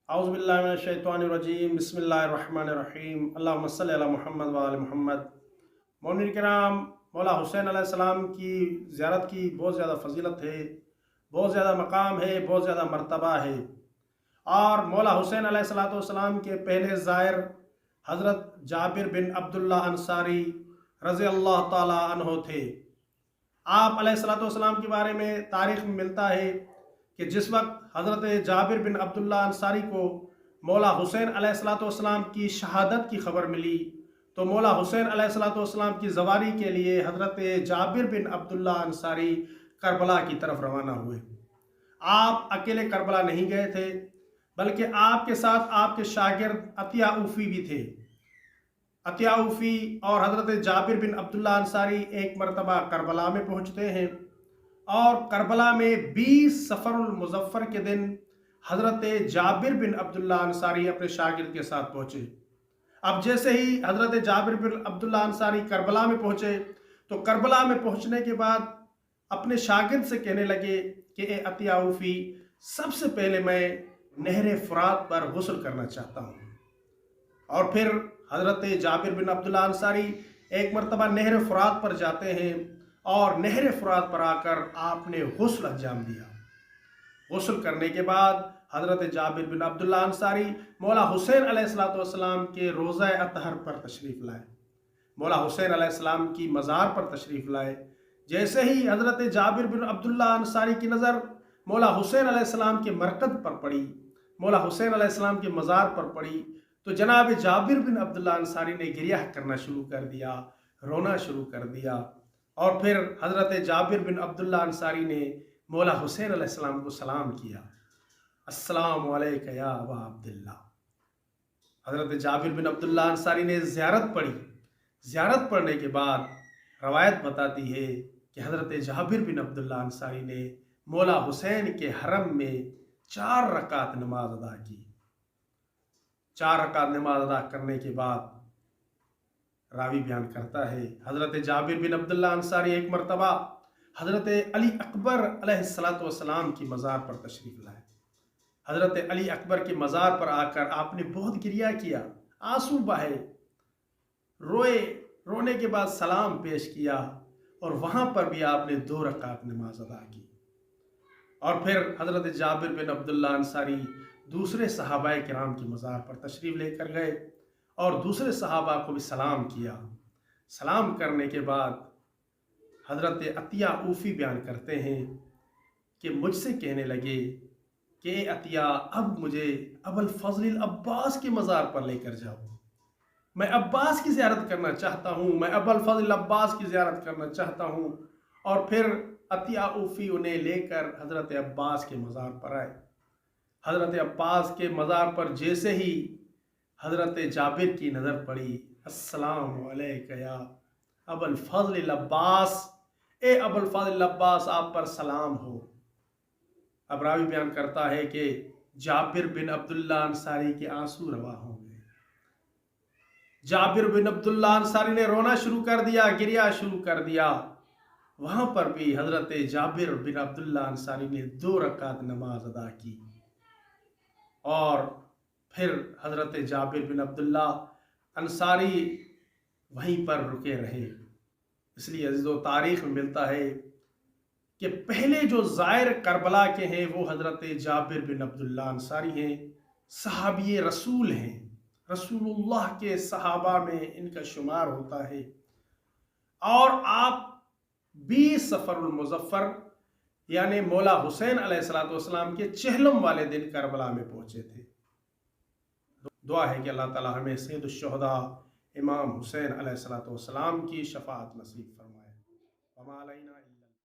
औज़ुबिल्लाहि मिनश्शैतानिर्रजीम बिस्मिल्लाहिर्रहमानिर्रहीम अल्लाहुम्मा सल्लि अला मुहम्मद व आले मुहम्मद। मोमिन किराम, मौला हुसैन अलैहिस्सलाम की ज़ियारत की बहुत ज़्यादा फजीलत है, बहुत ज़्यादा मकाम है, बहुत ज़्यादा मर्तबा है। और मौला हुसैन अलैहिस्सलाम के पहले ज़ायर हज़रत जाबिर बिन अब्दुल्ला अंसारी रज़ी अल्लाह ताला अन्हो थे। आप अलैहिस्सलाम के बारे में तारीख़ में मिलता है कि जिस वक्त हज़रत जाबिर बिन अब्दुल्ला अंसारी को मौला हुसैन अलैहिस्सलाम की शहादत की खबर मिली तो मौला हुसैन अलैहिस्सलाम की ज़वारी के लिए हज़रत जाबिर बिन अब्दुल्ला अंसारी करबला की तरफ रवाना हुए। आप अकेले करबला नहीं गए थे, बल्कि आपके साथ आपके शागिर्द अतिया ऊफ़ी भी थे। अतिया ऊफ़ी और हज़रत जाबिर बिन अब्दुल्ला अंसारी एक मरतबा करबला में पहुँचते हैं और करबला में 20 सफ़रुल मुज़फ़्फ़र के दिन हज़रत जाबिर बिन अब्दुल्ला अंसारी अपने शागिर्द के साथ पहुँचे। अब जैसे ही हज़रत जाबिर बिन अब्दुल्ला अंसारी करबला में पहुँचे तो करबला में पहुँचने के बाद अपने शागिर्द से कहने लगे कि ए अतिया ऊफ़ी, सबसे पहले मैं नहर फ़ुरात पर गुस्ल करना चाहता हूँ। और फिर हज़रत जाबिर बिन अब्दुल्ला अंसारी एक मरतबा नहर फ़ुरात पर जाते हैं और नहर फ़ुरात पर आकर आपने गुस्ल अंजाम दिया। गुस्ल करने के बाद हज़रत जाबिर बिन अब्दुल्ला अंसारी मौला हुसैन अलैहिस्सलाम के रोज़ा अतहर पर तशरीफ़ लाए, मौला हुसैन अलैहिस्सलाम की मज़ार पर तशरीफ़ लाए। जैसे ही हज़रत जाबिर बिन अब्दुल्ला अंसारी की नज़र मौला हुसैन अलैहिस्सलाम के मरकद पर पड़ी, मौला हुसैन अलैहिस्सलाम के मज़ार पर पड़ी, तो जनाब जाबिर बिन अब्दुल्ला अंसारी ने गिरिया करना शुरू कर दिया, रोना शुरू कर दिया। और फिर हज़रत जाबिर बिन अब्दुल्ला अंसारी ने मौला हुसैन अलैहिस्सलाम को सलाम किया, अस्सलामु अलैका या अबा अब्दुल्ला। हज़रत जाबिर बिन अब्दुल्ला अंसारी ने ज़ियारत पढ़ी। ज़ियारत पढ़ने के बाद रवायत बताती है कि हज़रत जाबिर बिन अब्दुल्ला अंसारी ने मौला हुसैन के हरम में 4 रकात नमाज अदा की। 4 रकात नमाज अदा करने के बाद रावी बयान करता है हज़रत जाबिर बिन अब्दुल्ला अंसारी एक मरतबा हज़रत अली अकबर अलैहिस्सलाम की मज़ार पर तशरीफ़ लाए। हज़रत अली अकबर की मज़ार पर आकर आपने बहुत गिरिया किया, आंसू बहे, रोए, रोने के बाद सलाम पेश किया और वहाँ पर भी आपने 2 रकात नमाज अदा की। और फिर हज़रत जाबिर बिन अब्दुल्ला अंसारी दूसरे सहाबाए किराम की मज़ार पर तशरीफ़ लेकर गए और दूसरे सहाबा को भी सलाम किया। सलाम करने के बाद हज़रत अतिया ऊफ़ी बयान करते हैं कि मुझसे कहने लगे कि अतिया, अब मुझे अबुल फ़ज़ल अब्बास की मज़ार पर लेकर जाओ, मैं अब्बास की ज़ियारत करना चाहता हूँ, मैं अबुल फ़ज़ल अब्बास की ज़ियारत करना चाहता हूँ। और फिर अतिया ऊफ़ी उन्हें लेकर हज़रत अब्बास के मज़ार पर आए। हज़रत अब्बास के मज़ार पर जैसे ही हज़रत जाबिर की नज़र पड़ी, अस्सलामु अलैका या अबुल फ़ज़ल अब्बास, ए अबुल फ़ज़ल अब्बास, आप पर सलाम हो। अब रावी बयान करता है कि जाबिर बिन अब्दुल्ला अंसारी के आंसू रवा हो गए। जाबिर बिन अब्दुल्ला अंसारी ने रोना शुरू कर दिया, गिरिया शुरू कर दिया। वहाँ पर भी हज़रत जाबिर बिन अब्दुल्ला अंसारी ने 2 रकात नमाज अदा की और फिर हज़रत जाबिर बिन अब्दुल्ला अंसारी वहीं पर रुके रहे। इसलिए अज़ीज़ो तारीख़ में मिलता है कि पहले जो ज़ायर करबला के हैं वो हज़रत जाबिर बिन अब्दुल्ला अंसारी हैं, सहाबी रसूल हैं, रसूलुल्लाह के सहाबा में इनका शुमार होता है। और आप 20 सफ़रुल मुज़फ़्फ़र यानी मौला हुसैन अलैहिस्सलाम के चहलम वाले दिन करबला में पहुँचे थे। दुआ है कि अल्लाह ताला हमें सैयदुश शुहदा इमाम हुसैन अलैहिस्सलाम की शफ़ाअत नसीब फरमाए।